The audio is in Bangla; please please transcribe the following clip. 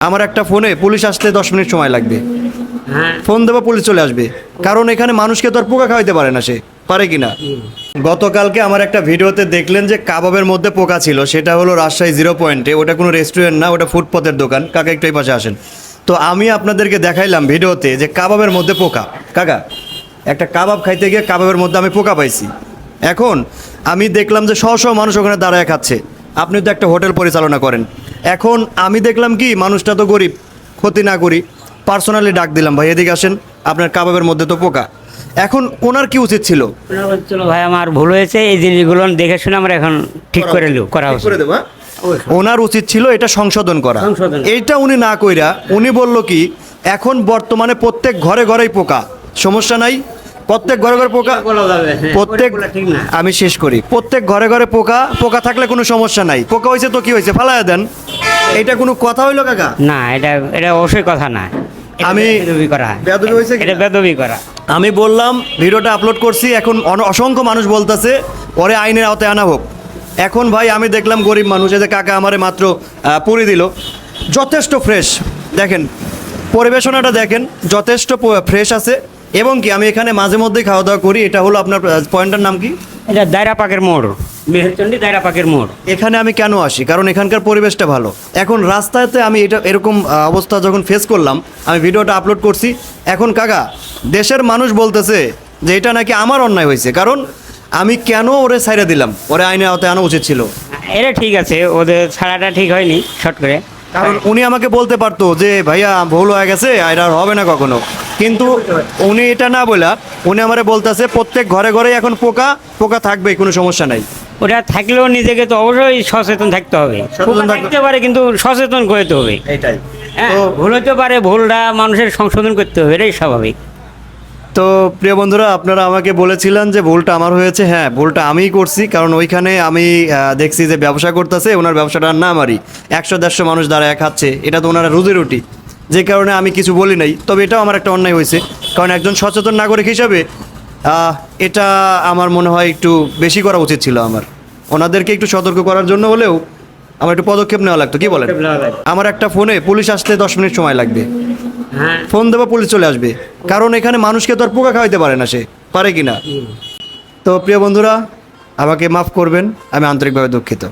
আমার একটা ফোনে পুলিশ আসতে 10 মিনিট সময় লাগবে। হ্যাঁ, ফোন দেবো, পুলিশ চলে আসবে, কারণ এখানে মানুষকে তো আর পোকা খাওয়াইতে পারে না, সে পারে কিনা। গতকালকে আমার একটা ভিডিওতে দেখলেন যে কাবাবের মধ্যে পোকা ছিল, সেটা হলো রাজশাহী 0 পয়েন্টে। ওটা কোনো রেস্টুরেন্ট না, ওটা ফুটপথের দোকান। কাকা একটু এই পাশে আসেন। তো আমি আপনাদেরকে দেখাইলাম ভিডিওতে যে কাবাবের মধ্যে পোকা। কাকা, একটা কাবাব খাইতে গিয়ে কাবাবের মধ্যে আমি পোকা পাইছি। এখন আমি দেখলাম যে শহ শহ মানুষ ওখানে দাঁড়ায় খাচ্ছে। আপনি তো একটা হোটেল পরিচালনা করেন। এখন আমি দেখলাম কি, মানুষটা তো গরিব, ক্ষতি না করি, পার্সোনালি ডাক দিলাম, ভাই এদিকে আসেন, আপনার কাবাবের মধ্যে তো পোকা। এখন ওনার কি উচিত ছিল? চলো ভাই, আমার ভুল হয়েছে, এই জিনিসগুলো দেখে শুনে আমরা এখন ঠিক করে লু করা ঠিক উচিত। করে দেবো, হ্যাঁ? ওনার উচিত ছিল এটা সংশোধন করা। সংশোধন। এইটা উনি না কইরা উনি বলল কি, এখন বর্তমানে প্রত্যেক ঘরে ঘরেই পোকা, সমস্যা নাই, প্রত্যেক ঘরে ঘরে পোকা। বলা যাবে, হ্যাঁ, প্রত্যেক, ওটা বলা ঠিক না। আমি শেষ করি, প্রত্যেক ঘরে ঘরে পোকা। পোকা থাকলে কোনো সমস্যা নাই, পোকা হয়েছে তো কি হয়েছে, ফালায়া দেন। এটা কোনো কথা হইলো কাকা? না, এটা এটা অবশ্যই কথা না। এটা আমি- বেয়াদবি করা, বেয়াদবি হয়েছে কি এটা না? বেয়াদবি করা। আমি বললাম, ভিডিওটা আপলোড করছি, এখন অসংখ্য মানুষ বলতেছে ওরে আইনের আওতায় আনা হোক। এখন ভাই আমি দেখলাম গরিব মানুষ, এই যে কাকা আমারে মাত্র পুরি দিল, যথেষ্ট ফ্রেশ। দেখেন পরিবেশনাটা দেখেন, যথেষ্ট ফ্রেশ আছে। এবং কি আমি এখানে মাঝে মধ্যেই খাওয়া দাওয়া করি। এটা হলো আপনার পয়েন্টটার নাম কি? এটা দায়রা পাকের মোড়, মেহেরচন্ডী দায়রা পাকের মোড়। এখানে আমি কেন আসি, কারণ এখানকার পরিবেশটা ভালো। এখন রাস্তাতে আমি এটা এরকম অবস্থা যখন ফেস করলাম, আমি ভিডিওটা আপলোড করছি। এখন কাকা, দেশের মানুষ বলতেছে যে এটা নাকি আমার অন্যায় হয়েছে, কারণ আমি কেন ওরে ছাইড়া দিলাম, ওরে আইনের আওতায় আনা উচিত ছিল। এটা ঠিক আছে, ওদের ছাড়াটা ঠিক হয়নি শর্ট করে। কারণ উনি আমাকে বলতে পারতো যে ভাইয়া ভুল হয়ে গেছে, এটা আর হবে না কখনো, কিন্তু উনি এটা না বলা, উনি আমারে বলতেছে প্রত্যেক ঘরে ঘরে এখন পোকা, পোকা থাকবে, কোনো সমস্যা নাই। ওটা থাকলেও নিজেকে তো অবশ্যই সচেতন থাকতে হবে। সচেতন থাকতে- থাকতে পারে, কিন্তু সচেতন করতে হবে। এইটাই হ্যাঁ, তো। ভুল হতে পারে, ভুলটা মানুষের সংশোধন করতে হবে, এটাই স্বাভাবিক। তো প্রিয় বন্ধুরা, আপনারা আমাকে বলেছিলেন যে ভুলটা আমার হয়েছে। হ্যাঁ, ভুলটা আমিই করছি, কারণ ওইখানে আমি দেখছি যে ব্যবসা করতেছে, ওনার ব্যবসাটার না আমারই, 100-150 মানুষ দাঁড়ায় খাচ্ছে, এটা তো ওনারা রুজি রুটি, যে কারণে আমি কিছু বলি নাই। তবে এটাও আমার একটা অন্যায় হয়েছে, কারণ একজন সচেতন নাগরিক হিসাবে এটা আমার মনে হয় একটু বেশি করা উচিত ছিল আমার। ওনাদেরকে একটু সতর্ক করার জন্য হলেও আমার একটু পদক্ষেপ নেওয়া লাগতো, কি বলেন? পদক্ষেপ নেওয়া লাগবে। আমার একটা ফোনে পুলিশ আসতে 10 মিনিট সময় লাগবে। হ্যাঁ, ফোন দেবো, পুলিশ চলে আসবে, কারণ এখানে মানুষকে তো আর পোকা খাওয়াইতে পারে না, সে পারে কিনা। তো প্রিয় বন্ধুরা, আমাকে মাফ করবেন, আমি আন্তরিকভাবে দুঃখিত।